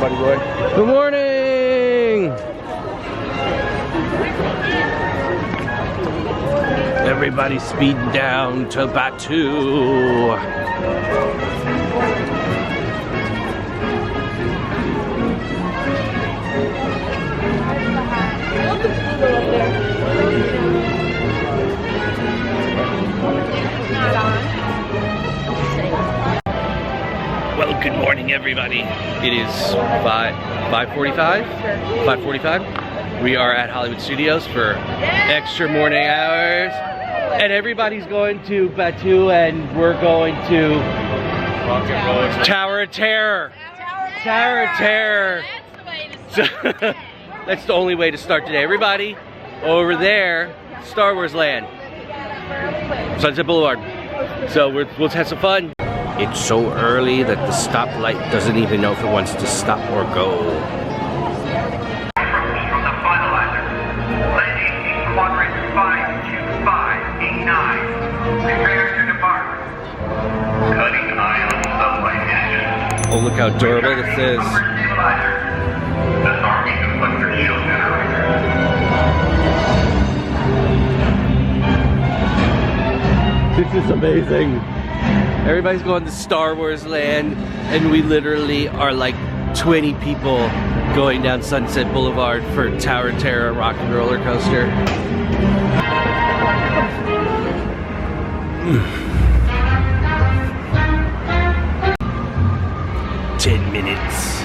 buddy boy. Good morning! Everybody's speeding down to Batu. Well, good morning, everybody. It is 5:45. We are at Hollywood Studios for extra morning hours, and everybody's going to Batu, and we're going to Tower of Terror. Tower of Terror. That's the only way to start today. Everybody over there, Star Wars Land, Sunset Boulevard. So we'll have some fun. It's so early that the stoplight doesn't even know if it wants to stop or go. From the finalizer, landing in quadrant 52589. Prepare to depart. Cutting ion subway engine. Oh, look how durable this is. Disarming deflector shield generator. This is amazing. Everybody's going to Star Wars Land, and we literally are like 20 people going down Sunset Boulevard for Tower of Terror rock and roller coaster. 10 minutes.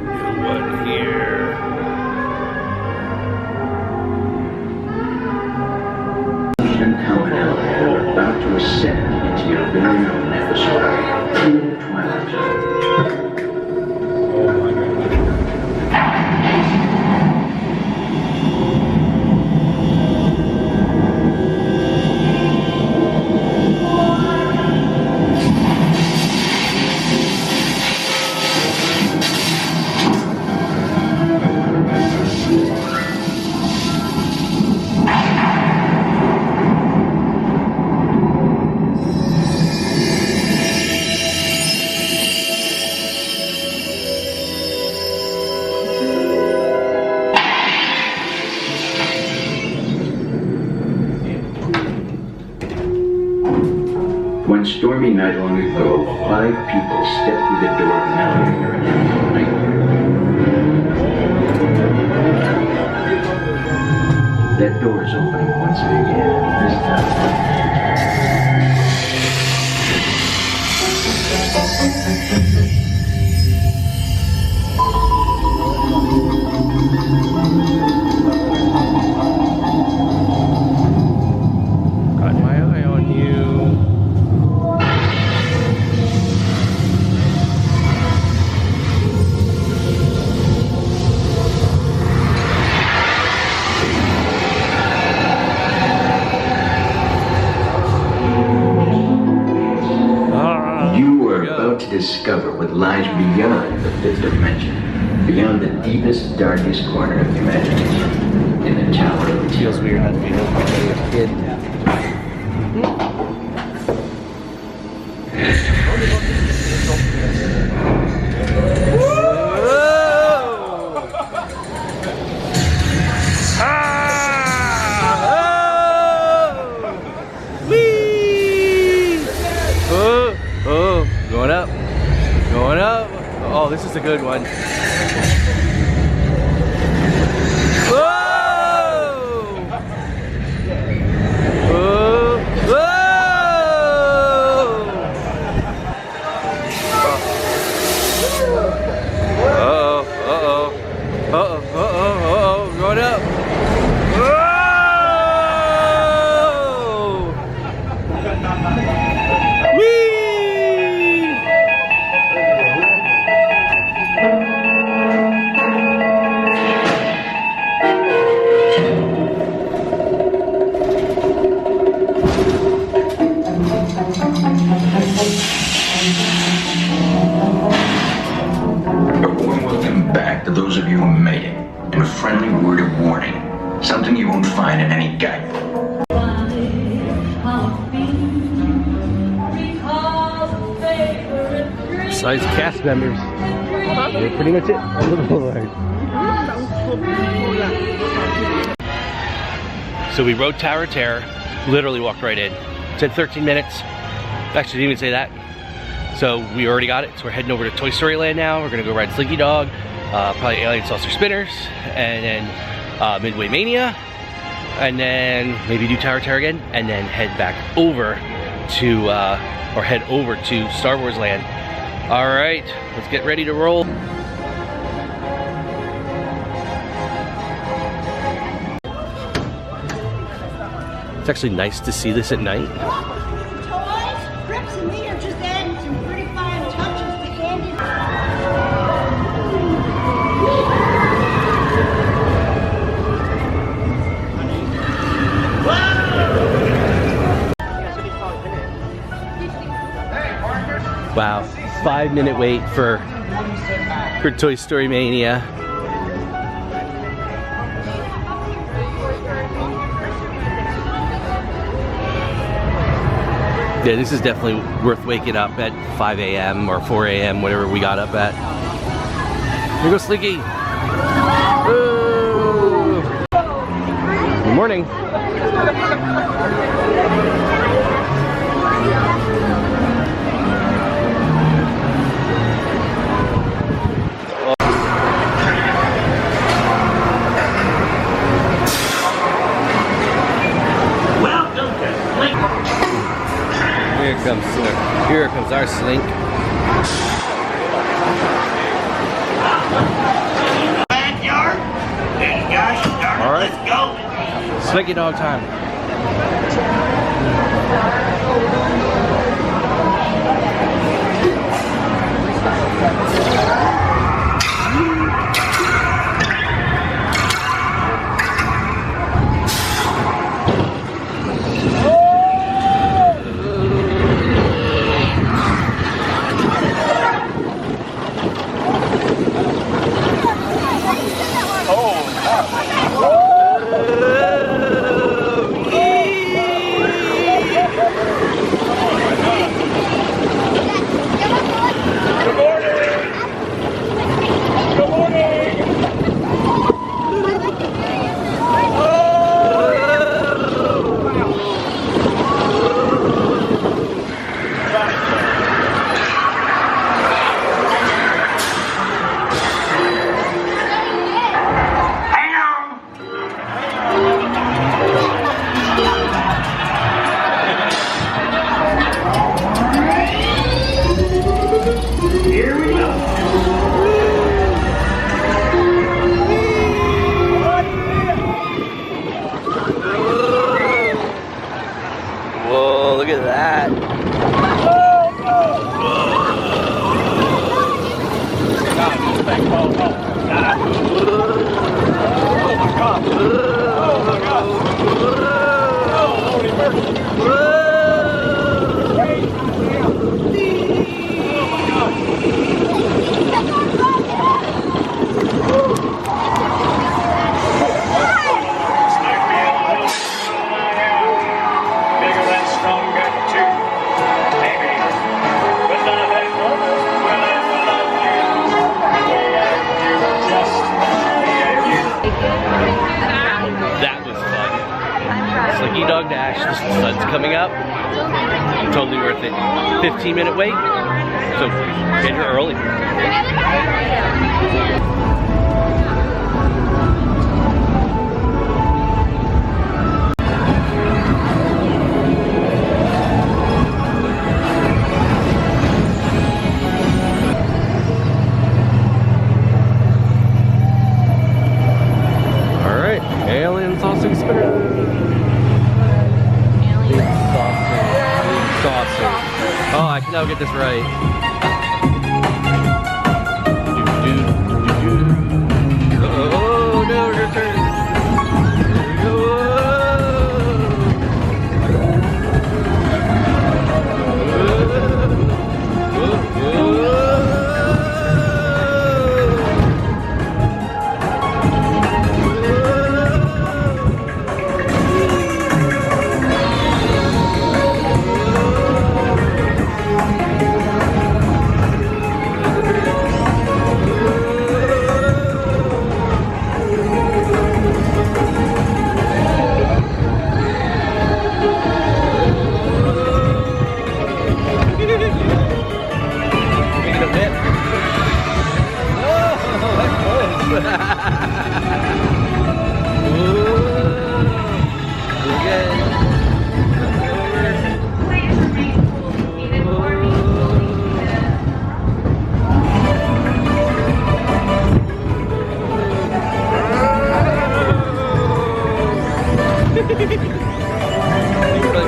No one here. About to ascend into your very own episode in the twilight zone. One stormy night long ago, 5 people stepped through the door of an elevator and entered the nightmare. That door is opening once again, this time. Got my eye on you. To discover what lies beyond the 5th dimension, beyond the deepest, darkest corner of imagination, in the Tower of Terror. Feels weird not to be home with a kid. Going up. Oh, this is a good one. Whoa! Whoa! Whoa! Uh-oh. Going up. Whee! besides cast members. Yeah, pretty much it on the boulevard. So we rode Tower of Terror, literally walked right in. It said 13 minutes. Actually, didn't even say that. So we already got it. So we're heading over to Toy Story Land now. We're gonna go ride Slinky Dog, probably Alien Saucer Spinners, and then Midway Mania, and then maybe do Tower of Terror again, and then head back over to, or head over to Star Wars Land. All right, let's get ready to roll. It's actually nice to see this at night. Toys, Rips and me are just adding some pretty fine touches to Candy. Wow, 5-minute wait for Toy Story Mania. Yeah, this is definitely worth waking up at 5 a.m. or 4 a.m., whatever we got up at. Here goes Slinky. Woo! Good morning. Here comes our Slink. Backyard? Then gosh darn it, All right. let's go. Slinky Dog time. Whoa, look at that. Slinky Dog Dash, the sun's coming up. Totally worth it. 15-minute wait, so get here early. All right, Alien Saucer Spinners. Saucer. Oh, I can now get this right. Oh no, your turn. Here we go.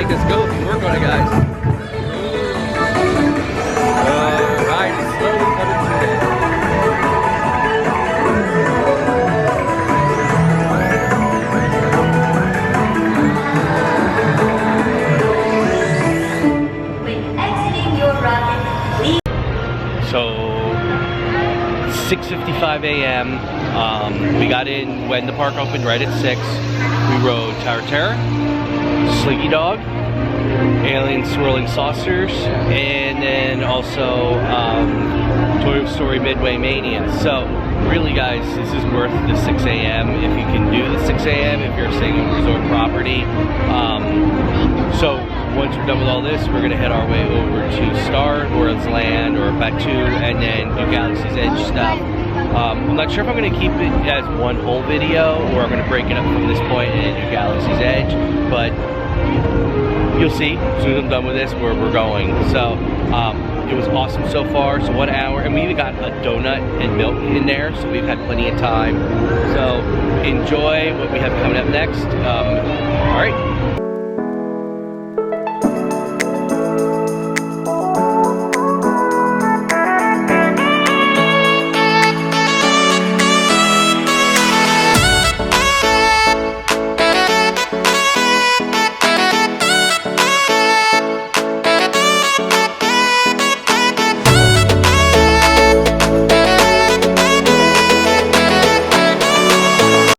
make us go if you work on it, guys. Ride is slowly coming to an end. So 6:55 a.m. We got in when the park opened right at 6. We rode Tower Terror, Slinky Dog, Alien Swirling Saucers, and then also Toy Story Midway Mania. So really, guys, this is worth the 6 a.m. if you can do the 6 a.m. if you're staying on resort property. So once we're done with all this, we're gonna head our way over to Star, World's Land, or Batu, and then do Galaxy's Edge stuff. I'm not sure if I'm gonna keep it as one whole video, or I'm gonna break it up from this point and do Galaxy's Edge, but you'll see as soon as I'm done with this where we're going. So it was awesome so far. So 1 hour, and we even got a donut and milk in there, so we've had plenty of time. So enjoy what we have coming up next. All right.